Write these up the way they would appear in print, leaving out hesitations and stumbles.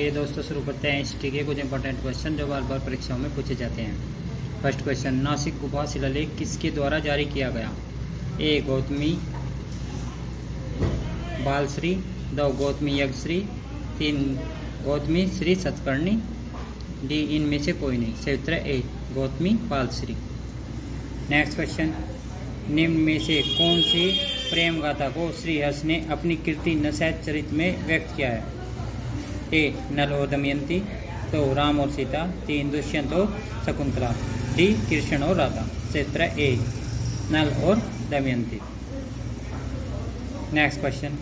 आइए दोस्तों शुरू करते हैं हिस्ट्री के कुछ इंपॉर्टेंट क्वेश्चन जो बार बार परीक्षाओं में पूछे जाते हैं। फर्स्ट क्वेश्चन, नासिक गुफा शिलालेख किसके द्वारा जारी किया गया? ए गौतमी बालश्री, 2 गौतमी यज्ञश्री, 3 गौतमी श्री सतकर्णी, डी इनमें से कोई नहीं। सही उत्तर है ए गौतमी बालश्री। नेक्स्ट क्वेश्चन, निम्न में से कौन सी प्रेम गाथा को श्रीहर्ष ने अपनी कीर्ति नशैत चरित्र में व्यक्त किया है? ए नल और दमयंती, 2 राम और सीता, 3 दुष्यंत और शकुंतला, डी कृष्ण और राधा। सही उत्तर है ए नल और दमयंती। नेक्स्ट क्वेश्चन,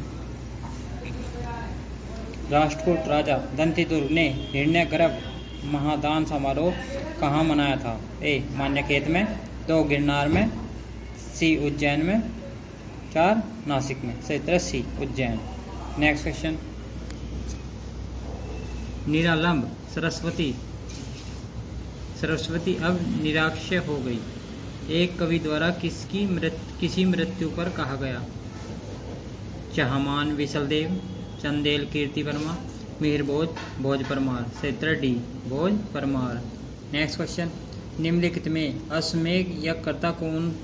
राष्ट्रकूट राजा दंतिदुर्ग ने हिरण्यगर्भ महादान समारोह कहाँ मनाया था? ए मान्यखेत में, 2 गिरनार में, सी उज्जैन में, 4 नासिक में। सही उत्तर सी उज्जैन। नेक्स्ट क्वेश्चन, निरालंब सरस्वती अब निराक्षय हो गई, एक कवि द्वारा किसी मृत्यु पर कहा गया? चहमान विशलदेव, चंदेल कीर्ति वर्मा, मिहिर भोज परमार। सही उत्तर डी भोज परमार। नेक्स्ट क्वेश्चन, निम्नलिखित में अश्वमेघ यज्ञकर्ता कौन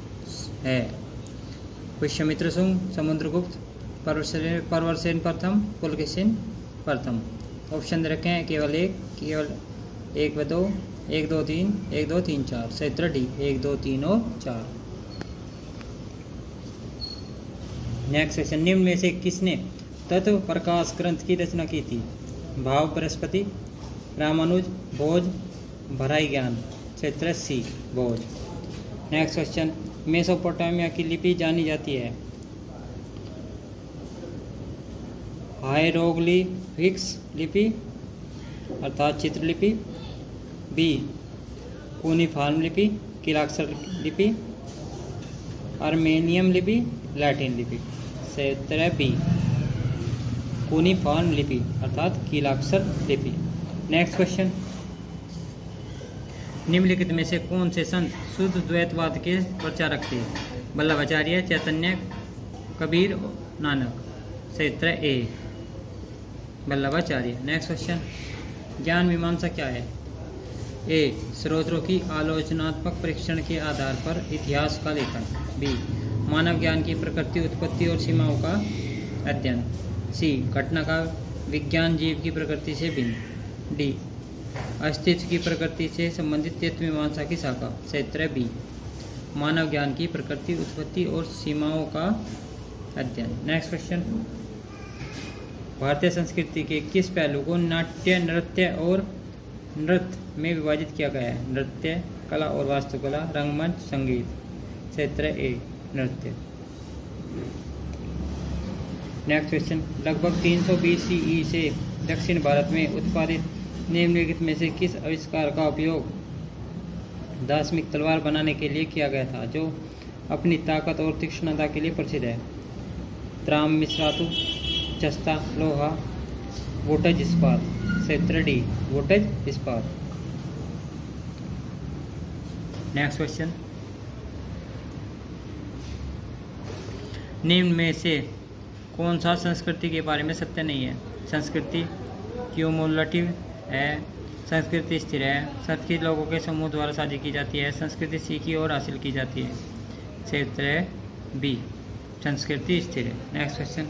है? पुष्यमित्र सुंग, समुद्रगुप्त, परवरसेन प्रथम, पुलकेशिन प्रथम। ऑप्शन रखे हैं केवल एक व 2, 1 2 3, 1 2 3 4। सही उत्तर डी 1 2 3 और 4। नेक्स्ट क्वेश्चन, निम्न में से किसने तत्व प्रकाश ग्रंथ की रचना की थी? भाव बृहस्पति, रामानुज, भोज, भराई ज्ञान। सही उत्तर सी भोज। नेक्स्ट क्वेश्चन, मेसोपोटामिया की लिपि जानी जाती है? हायरोग्लिफिक्स लिपि अर्थात चित्रलिपि, बी कूनिफॉर्म लिपि, कीलाक्षर लिपि, आर्मेनियम लिपि, लैटिन लिपि। सही उत्तर है बी कूनिफॉर्म लिपि अर्थात कीलाक्षर लिपि। नेक्स्ट क्वेश्चन, निम्नलिखित में से कौन से संत शुद्ध द्वैतवाद के प्रचारक थे? वल्लभाचार्य, चैतन्य, कबीर, नानक। सही उत्तर है ए वल्लभाचार्य। नेक्स्ट क्वेश्चन, ज्ञान मीमांसा क्या है? ए स्रोतों की आलोचनात्मक परीक्षण के आधार पर इतिहास का लेखन, बी मानव ज्ञान की प्रकृति, उत्पत्ति और सीमाओं का अध्ययन, सी घटना का विज्ञान जीव की प्रकृति से भिन्न, डी अस्तित्व की प्रकृति से संबंधित तत्व मीमांसा की शाखा। सही उत्तर है बी मानव ज्ञान की प्रकृति, उत्पत्ति और सीमाओं का अध्ययन। नेक्स्ट क्वेश्चन, भारतीय संस्कृति के किस पहलू को नाट्य, नृत्य और नृत्य में विभाजित किया गया है? नृत्य, कला और वास्तुकला, रंगमंच, संगीत। सही उत्तर है ए नृत्य। नेक्स्ट क्वेश्चन, लगभग 300 BCE से दक्षिण भारत में उत्पादित निम्नलिखित में से किस आविष्कार का उपयोग दार्शनिक तलवार बनाने के लिए किया गया था जो अपनी ताकत और तीक्ष्णता के लिए प्रसिद्ध है? त्राम मिश्रातु, जस्ता, लोहा, वोटज इस्पात। सही उत्तर डी वोटज इस्पात। नेक्स्ट क्वेश्चन, निम्न में से कौन सा संस्कृति के बारे में सत्य नहीं है? संस्कृति क्यूमुलेटिव है, संस्कृति स्थिर है, सत्य लोगों के समूह द्वारा साझी की जाती है, संस्कृति सीखी और हासिल की जाती है। सही उत्तर है बी संस्कृति स्थिर है। नेक्स्ट क्वेश्चन,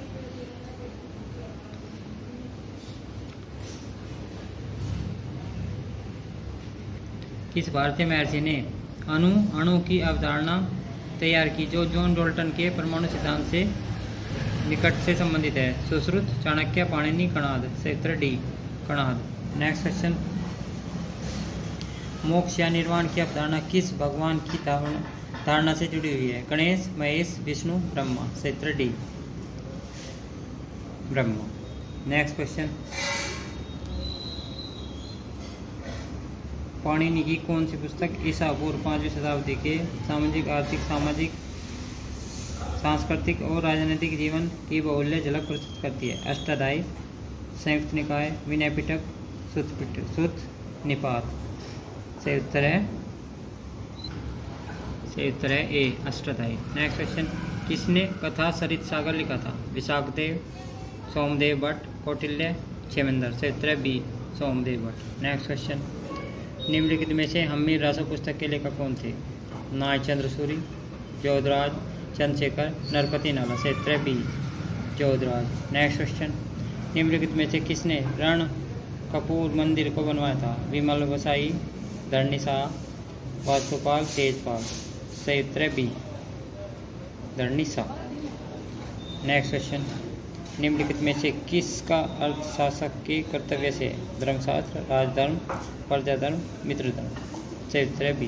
किस भारतीय महर्षि ने अणु की अवधारणा तैयार की जो जॉन डाल्टन के परमाणु सिद्धांत से निकट से संबंधित है? सुश्रुत, चाणक्य, पाणिनि, कणाद। सही उत्तर डी कणाद। नेक्स्ट क्वेश्चन, मोक्ष या निर्वाण की अवधारणा किस भगवान की धारणा से जुड़ी हुई है? गणेश, महेश, विष्णु, ब्रह्मा। सही उत्तर D Brahma. Next question, Panini की कौन सी पुस्तक ईसा पूर्व 5वीं शताब्दी के सामाजिक, आर्थिक, सामाजिक, सांस्कृतिक और राजनीतिक जीवन की बहुल्य झलक प्रस्तुत करती है? अष्टाध्यायी, संयुक्त निकाय, विनय पिटक, सुत्त निपात। सही उत्तर है ए अष्टाध्यायी। नेक्स्ट क्वेश्चन, किसने कथा सरित सागर लिखा था? विशाखदेव, सोमदेव भट्ट, कौटिल्य, क्षेमेंद्र। सही उत्तर B Somdev Bhatt. Next question, निम्नलिखित में से हम्मीर रासो पुस्तक के लेखक कौन थे? नाय चंद्रसूरी, जोधराज, चंद्रशेखर, नरपति नाला। सही उत्तर बी जोधराज। नेक्स्ट क्वेश्चन, निम्नलिखित में से किसने रण कपूर मंदिर को बनवाया था? विमल वसाई, धरणी शाह, वास्तुपाल, तेजपाल। सही उत्तर बी धरणी शाह। नेक्स्ट क्वेश्चन, निम्नलिखित में से किसका अर्थ शासक के कर्तव्य से? धर्मशास्त्र, राजधर्म, प्रजाधर्म, मित्रधर्म। सही उत्तर बी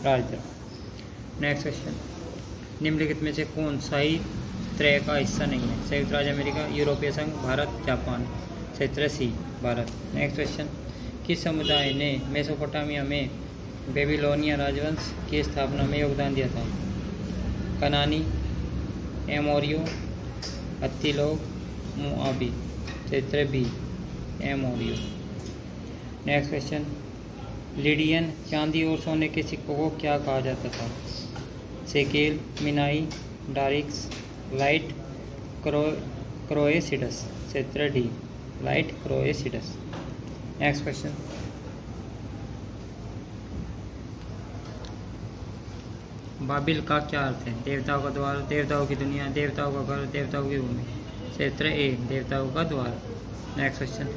राजधर्म। नेक्स्ट क्वेश्चन, निम्नलिखित में से कौन शाही त्रय का हिस्सा नहीं है? संयुक्त राज्य अमेरिका, यूरोपीय संघ, भारत, जापान। सही उत्तर सी भारत। नेक्स्ट क्वेश्चन, किस समुदाय ने मेसोपोटामिया में बेबीलोनिया राजवंश की स्थापना में योगदान दिया था? कनानी, एमोरियो, हत्ती लोग, मुआबी। सही उत्तर बी एमोरियो। नेक्स्ट क्वेश्चन, लिडियन चांदी और सोने के सिक्कों को क्या कहा जाता था? Shekel, minae, darics, light croeseids. सही उत्तर D light croeseids. Next question, Babil का क्या अर्थ है? देवताओं का द्वार, देवताओं की दुनिया, देवताओं का घर, देवताओं की भूमि। सही उत्तर ए देवताओं का द्वार। नेक्स्ट क्वेश्चन,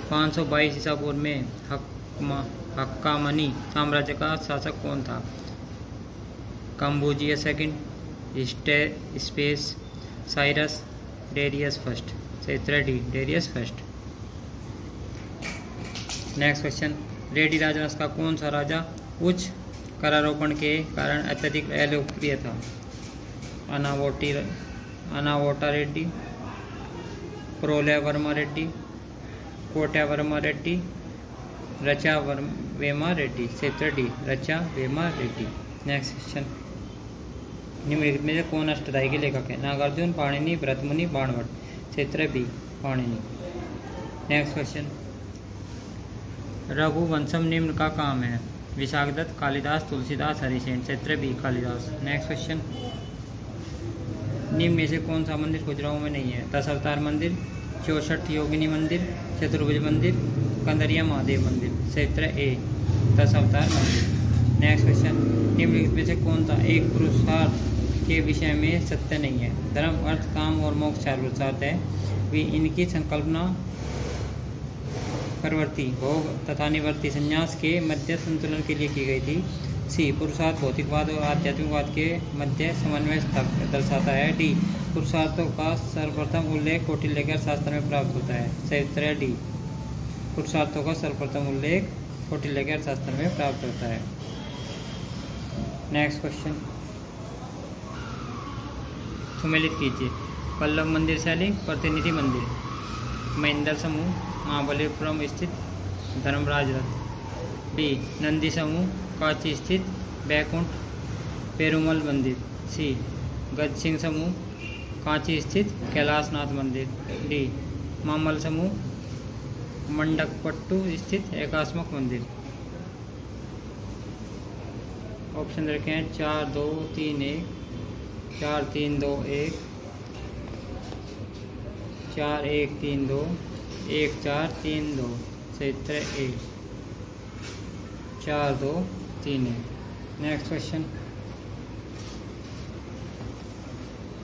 522 ईसा पूर्व में हक्कामनी साम्राज्य का शासक कौन था? कंबोजिया सेकंड, स्पेस, साइरस, डेरियस फर्स्ट। सही उत्तर D Darius first. Next question, Reddy राजवंश का कौन सा राजा उच्च करारोपण के कारण अत्यधिक अलोकप्रिय था? अनावोटा रेड्डी, प्रोलयवर्मा रेड्डी, कोट्यावर्मा रेड्डी, रचा वेमा रेड्डी। सही उत्तर डी रचा वेमा रेड्डी। नेक्स्ट क्वेश्चन, निम्नलिखित में से कौन अष्टधाई के लेखक है? नागार्जुन, पाणिनि, भरतमुनि, बाणभट्ट। सही उत्तर B Panini. Next question, Raghuvamsham निम्न का काम है? विशाखदत्त, कालिदास, तुलसीदास, हरिसेन। सही उत्तर बी कालिदास। नेक्स्ट क्वेश्चन, निम्न में से कौन सा मंदिर खजुराहो में नहीं है? 10 अवतार मंदिर, 64 योगिनी मंदिर, चतुर्भुज मंदिर, कंदरिया महादेव मंदिर। सही उत्तर ए 10 अवतार मंदिर। नेक्स्ट क्वेश्चन, निम्नलिखित में से कौन सा एक पुरुषार्थ के विषय में सत्य नहीं है? धर्म, अर्थ, काम और मोक्ष 4 पुरुषार्थ है। वे इनकी संकल्पना प्रवृत्ति, भोग तथा निवृत्ति, संन्यास के मध्य संतुलन के लिए की गई थी। सी पुरुषार्थ भौतिकवाद और आध्यात्मिकवाद के मध्य समन्वय दर्शाता है। डी पुरुषार्थों का सर्वप्रथम उल्लेख कौटिल्य के शास्त्र में प्राप्त होता है। सही उत्तर है डी पुरुषार्थों का सर्वप्रथम उल्लेख कौटिल्य के शास्त्र में प्राप्त होता है। नेक्स्ट क्वेश्चन, सुमेलित कीजिए। पल्लव मंदिर शैली, प्रतिनिधि मंदिर, महेंद्र समूह, महाबलीपुरम स्थित धर्मराज रथ। बी नंदी समूह, कांची स्थित बैकुंठ पेरुमल मंदिर। सी गज सिंह समूह, कांची स्थित कैलाशनाथ मंदिर। डी मामल समूह, मंडकपट्टू स्थित एकास्मक मंदिर। ऑप्शन रखे हैं 4 2 3 1, 4 3 2 1, 4 1 3 2, 1 4 3 2। सही उत्तर 1 4 2 3 1। नेक्स्ट क्वेश्चन,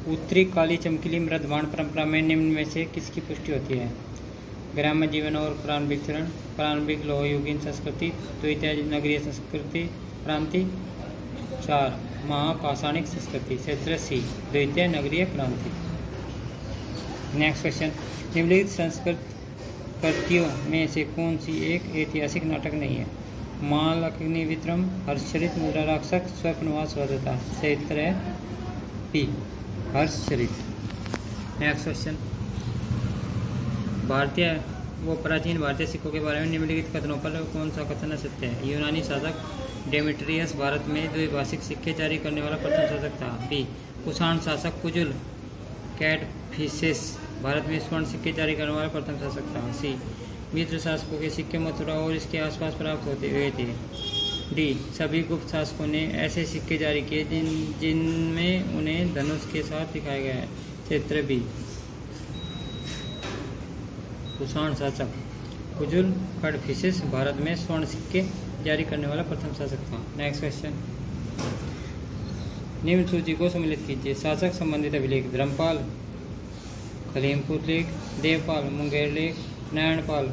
उत्तरी काली चमकीली मृदबाण परंपरा में निम्न में से किसकी पुष्टि होती है? ग्राम्य जीवन और प्रारंभिक चरण, प्रारंभिक लोहयुगीन संस्कृति, द्वितीय नगरीय संस्कृति क्रांति, 4 महापाषाणिक संस्कृति। क्षेत्र सी द्वितीय नगरीय क्रांति। नेक्स्ट क्वेश्चन, निम्नलिखित संस्कृत कृतियों में से कौन सी एक ऐतिहासिक नाटक नहीं है? मालअग्निमित्रम, हर्षचरित, मुद्रा राक्षस, स्वप्नवास वधता। सही उत्तर है बी हर्षचरित। नेक्स्ट क्वेश्चन, भारतीय व प्राचीन भारतीय सिक्कों के बारे में निम्नलिखित कथनों पर कौन सा कथन सत्य है? यूनानी शासक डेमेट्रियस भारत में द्विभाषिक सिक्के जारी करने वाला प्रथम शासक था। बी कुषाण शासक कुजुल कैडफिसेस भारत में स्वर्ण सिक्के जारी करने वाला प्रथम शासक था। सी मित्र शासकों के सिक्के मथुरा और इसके आसपास प्राप्त होते हुए थे। डी सभी गुप्त शासकों ने ऐसे सिक्के जारी किए जिनमें उन्हें धनुष के साथ दिखाया गया है। क्षेत्र बी कुषाण शासक। कुजुल कड़फिसेस भारत में स्वर्ण सिक्के जारी करने वाला प्रथम शासक था। नेक्स्ट क्वेश्चन, निम्न सूची को सम्मिलित कीजिए। शासक संबंधित अभिलेख: धर्मपाल खलीमपुर लेख, देवपाल मुंगेर लेख, नारायणपाल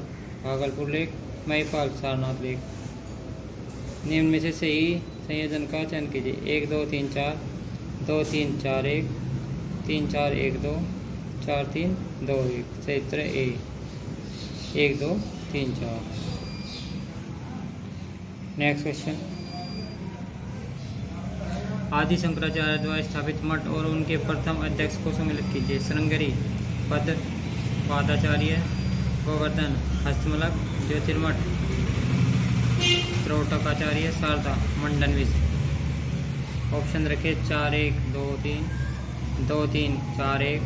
भागलपुर लेख, महिपाल सारनाथ लेख। निम्न में से सही संयोजन का चयन कीजिए। 1 2 3 4, 2 3 4 1, 3 4 1 2, 4 3 2 1। सही उत्तर ए 1 2 3 4। नेक्स्ट क्वेश्चन, आदि शंकराचार्य द्वारा स्थापित मठ और उनके प्रथम अध्यक्ष को सम्मिलित कीजिए। श्रृंगेरी पद पादाचार्य, गोवर्धन हस्तमलक, ज्योतिर्मठ त्रोटकाचार्य, शारदा मंडन मिश्र। ऑप्शन रखे 4 1 2 3, 2 3 4 1,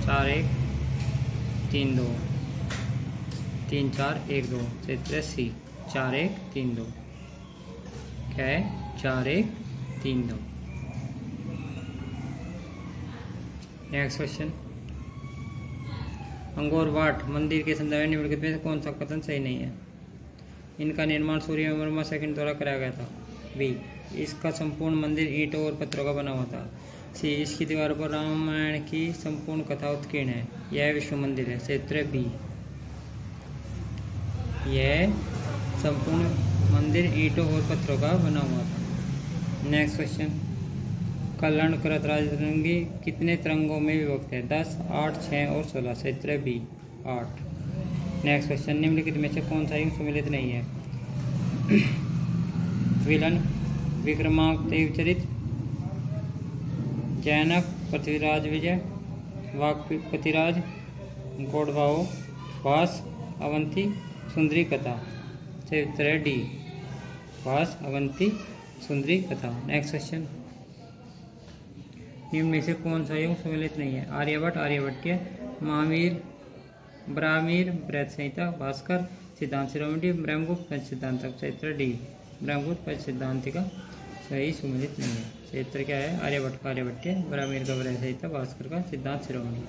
4 1 3 2, 3 4 1 2। क्षेत्र सी 4 1 3 2। क्या है? 4 1 3 2। नेक्स्ट क्वेश्चन, अंगोर वाट मंदिर के संदर्भ में निम्नलिखित में से कौन सा कथन सही नहीं है? इनका निर्माण सूर्यवर्मा सेकंड द्वारा कराया गया था। बी, इसका संपूर्ण मंदिर ईंटों और पत्थरों का बना हुआ था। सी, इसकी दीवारों पर रामायण की संपूर्ण कथा उत्कीर्ण है। यह विष्णु मंदिर है। क्षेत्र बी, यह संपूर्ण मंदिर ईंटों और पत्थरों का बना हुआ था। नेक्स्ट क्वेश्चन, कल्याण करत राजरंगी कितने तरंगों में विभक्त है? 10, 8, 6 और 16। क्षेत्र बी 8। नेक्स्ट क्वेश्चन, निम्नलिखित में से कौन सा युग सम्मिलित नहीं है? विलन विक्रमादित्य चरित, जैनक पृथ्वीराज विजय, वाकपतिराज, गौड़वाओ वास, अवंती सुंदरी कथा। क्षेत्र डी वास, अवंती सुंदरी कथा। नेक्स्ट क्वेश्चन, निम्न में से कौन सा युग सम्मिलित नहीं है? आर्यभट्ट आर्यभट्ट के, महावीर ब्राह्मीर बृहत संहिता, भास्कर सिद्धांत शिरोमणि, ब्रह्मगुप्त पंच सिद्धांत। क्षेत्र डी ब्रह्मगुप्त पंच सिद्धांत का सही सम्मिलित नहीं है। क्षेत्र क्या है? आर्यभट्ट का आर्यभट्ट के, ब्राह्मीर का बृहत संहिता, भास्कर का सिद्धांत शिरोमणि।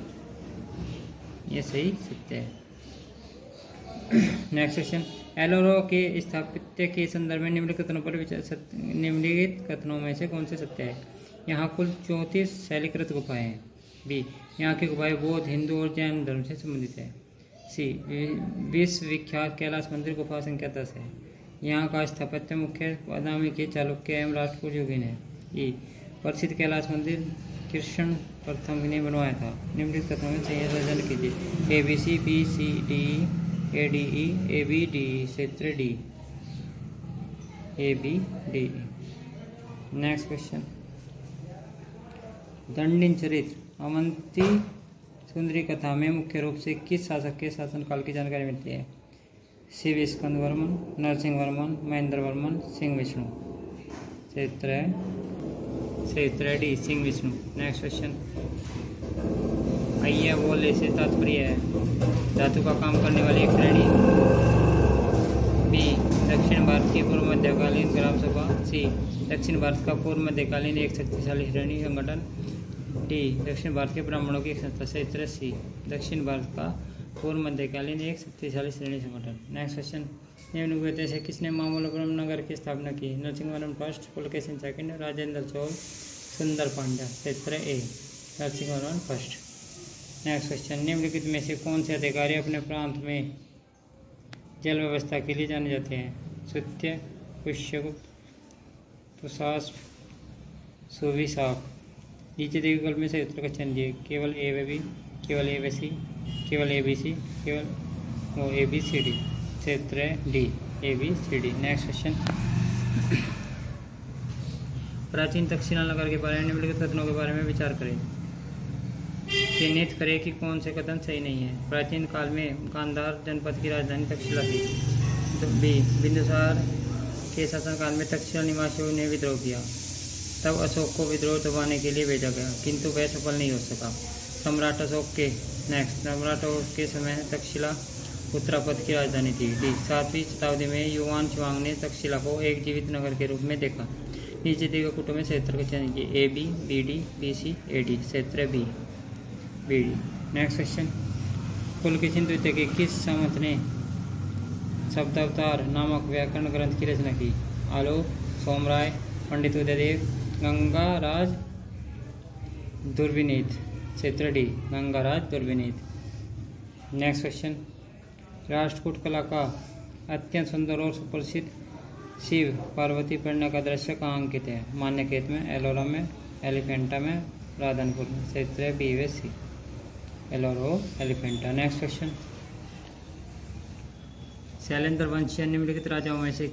ये सही सत्य है। नेक्स्ट क्वेश्चन, एलोरा के स्थापत्य के संदर्भ में निम्नलिखित कथनों पर विचार। निम्नलिखित कथनों में से कौन से सत्य है? यहाँ कुल 34 शैलीकृत गुफाएं हैं। बी, यहाँ की गुफाएं बौद्ध, हिंदू और जैन धर्म से संबंधित है। सी, विश्व विख्यात कैलाश मंदिर गुफा संख्या 10 है। यहाँ का स्थापत्य मुख्य बादामी के, चालुक्य एवं राष्ट्रकूट युगीन है। ई, प्रसिद्ध कैलाश मंदिर कृष्ण प्रथम ने बनवाया था। निम्नलिखित कथनों में संयोजन कीजिए। A B C, B C D, A D E, A B D. क्षेत्र D A B D. Next question, Dandin चरित्र अवंती सुंदरी कथा में मुख्य रूप से किस शासक के शासनकाल की जानकारी मिलती है? शिव स्कंद वर्मन, नरसिंह वर्मन, महेंद्र वर्मन, सिंह विष्णु। क्षेत्र D Singh Vishnu. Next question, आइए बोले से तात्पर्य है धातु का काम करने वाली एक श्रेणी। बी, दक्षिण भारत की पूर्व मध्यकालीन ग्राम सभा। सी, दक्षिण भारत का पूर्व मध्यकालीन एक शक्तिशाली श्रेणी संगठन। डी, दक्षिण भारत के ब्राह्मणों की एक संस्था। क्षेत्र सी, दक्षिण भारत का पूर्व मध्यकालीन एक शक्तिशाली श्रेणी संगठन। नेक्स्ट क्वेश्चन, निम्नलिखित से किसने मामल्लपुरम नगर की स्थापना की? नरसिंहवर्मन फर्स्ट, पुलकेशिन सेकंड, राजेंद्र चोल, सुंदर पांड्या। क्षेत्र ए नरसिंहवर्मन फर्स्ट। नेक्स्ट क्वेश्चन, निम्नलिखित में से कौन से अधिकारी अपने प्रांत में जल व्यवस्था के लिए जाने जाते हैं? सुत्य, पुष्यगुप्त, तुषास, सुविशाख। नीचे दिए विकल्प में से उत्तर का चयन कीजिए। केवल ए व बी, केवल ए व सी, केवल ए बी सी, केवल ए बी सी डी। क्षेत्र D A B C D. Next question, प्राचीन तक्षशिला नगर के बारे में निम्नलिखित कथनों के बारे में विचार करें। चिन्हित करें कि कौन से कथन सही नहीं है। प्राचीन काल में गांधार जनपद की राजधानी तक्षशिला थी। बी, बिंदुसार के शासनकाल में तक्षशिला निवासियों ने विद्रोह किया। तब अशोक को विद्रोह दबाने के लिए भेजा गया, किंतु वह सफल नहीं हो सका। सम्राट अशोक के समय तक्षशिला उत्तरापद की राजधानी थी। डी, 7वीं शताब्दी में युवान चुआंग ने तक्षशिला को एक जीवित नगर के रूप में देखा। नीचे दिए गए कूटों में क्षेत्र का चयन कीजिए। A B, B D, B C, A D. क्षेत्र B B D. Next question, Pulakeshin द्वितीय के किस सामंत ने शब्दावतार नामक व्याकरण ग्रंथ की रचना की? आलोक, सोमराय, पंडित उदयदेव, गंगाराज दुर्विनीत। क्षेत्र D Gangaraj Durvinit. Next question, Rashtrakuta कला का अत्यंत सुंदर और सुप्रसिद्ध शिव पार्वती परिणय का दृश्य कहाँ अंकित है? मान्यखेत में, एलोरा में, एलिफेंटा में, राधनपुर में। क्षेत्र बी व सी, एलोरा एलिफेंटा। नेक्स्ट क्वेश्चन, शैलेंद्र वंशीय निम्नलिखित राजाओं में से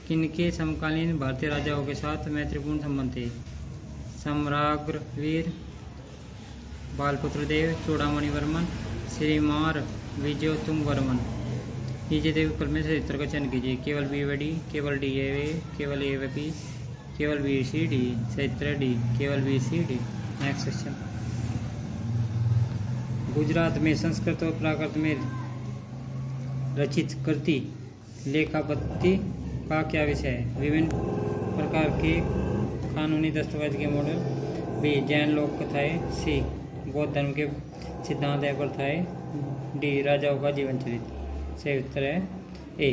किनके समकालीन भारतीय राजाओं के साथ मैत्रीपूर्ण संबंध थे? सम्राग्रवीर, बालपुत्र देव, चूड़ामणि वर्मन, श्रीमार विजयोत्तुंग वर्मन। नीचे देव विकल्प में से उत्तर का चयन कीजिए। केवल बी व डी, केवल डी ए, केवल ए व बी, केवल बी सी डी। क्षेत्र डी केवल B C D. Next question, Gujarat में संस्कृत और प्राकृत में रचित कृति लेखापत्ति का क्या विषय है? विभिन्न प्रकार के कानूनी दस्तावेज के मॉडल। बी जैन लोक कथाएं। सी बौद्ध धर्म के सिद्धांत एवं प्रथाएं। डी राजाओं का जीवन चरित्र। सही उत्तर है ए,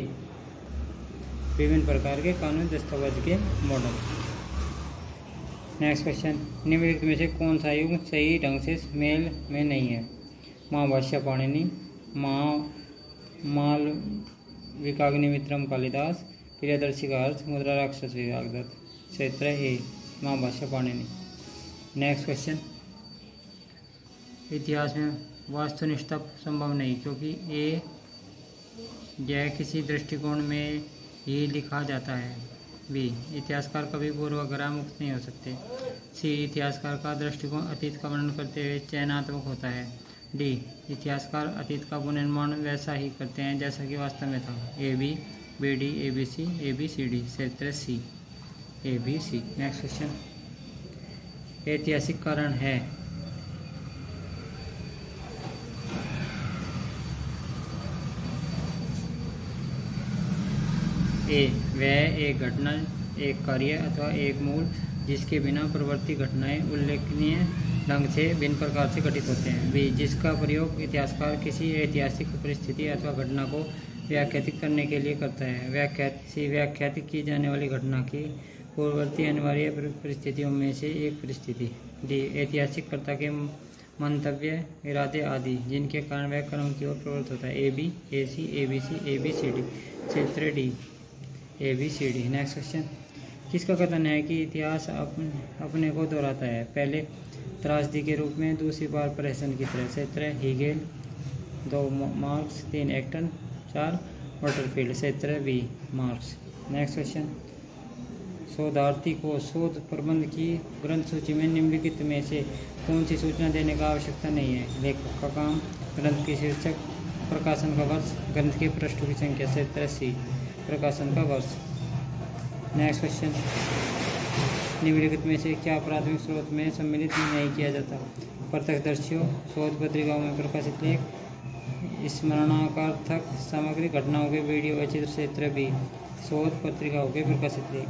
विभिन्न प्रकार के कानूनी दस्तावेज के मॉडल। नेक्स्ट क्वेश्चन, निम्नलिखित में से कौन सा युग सही ढंग से मेल में नहीं है? महाभाष्य पाणिनि, मालविकाग्निमित्रम कालिदास, प्रियदर्शी का अर्थ, मुद्रा राक्षस विभागदत्त। क्षेत्र ए महाभाष्य पाणिनि। नेक्स्ट क्वेश्चन, इतिहास में वास्तुनिष्ठता संभव नहीं क्योंकि ए यह किसी दृष्टिकोण में ही लिखा जाता है। बी इतिहासकार कभी पूर्वाग्रह मुक्त नहीं हो सकते। सी इतिहासकार का दृष्टिकोण अतीत का वर्णन करते हुए चयनात्मक होता है। डी इतिहासकार अतीत का पुनर्निर्माण वैसा ही करते हैं जैसा कि वास्तव में था। A B, B D, A B C, A B C D. क्षेत्र C, A B C. Next question, ऐतिहासिक कारण है। ए वह एक घटना, एक कार्य अथवा एक मूल जिसके बिना प्रवर्ती घटनाएं उल्लेखनीय ढंग से भिन्न प्रकार से घटित होते हैं। बी जिसका प्रयोग इतिहासकार किसी ऐतिहासिक परिस्थिति अथवा घटना को व्याख्यात करने के लिए करता है। व्याख्यात की जाने वाली घटना की पूर्ववर्ती अनिवार्य परिस्थितियों में से एक परिस्थिति। डी ऐतिहासिक कर्ता के मंतव्य, इरादे आदि जिनके कारण वह क्रम की ओर प्रवृत्त होता है। A B, A C, A B C, A B C D. क्षेत्र D, A B C D. Next question, किसका कथन है कि इतिहास अपने को दोहराता है? पहले त्रासदी के रूप में, दूसरी बार प्रहसन की तरह। क्षेत्र हीगेल, 2 मार्क्स, 3 एक्टन, 4 वॉटरफील्ड। क्षेत्र बी मार्क्स। नेक्स्ट क्वेश्चन, शोधार्थी को शोध प्रबंध की ग्रंथ सूची में निम्नलिखित में से कौन सी सूचना देने का आवश्यकता नहीं है? लेखक का काम, ग्रंथ की शीर्षक, प्रकाशन का वर्ष, ग्रंथ के पृष्ठों की संख्या। क्षेत्र सी प्रकाशन का वर्ष। नेक्स्ट क्वेश्चन, निम्नलिखित में से क्या प्राथमिक स्रोत में सम्मिलित नहीं किया जाता? प्रत्यक्षदर्शियों, शोध पत्रिकाओं में प्रकाशित लेख, स्मरणार्थक सामग्री, घटनाओं के वीडियो व चित्र। क्षेत्र बी शोध पत्रिकाओं के प्रकाशित लेख।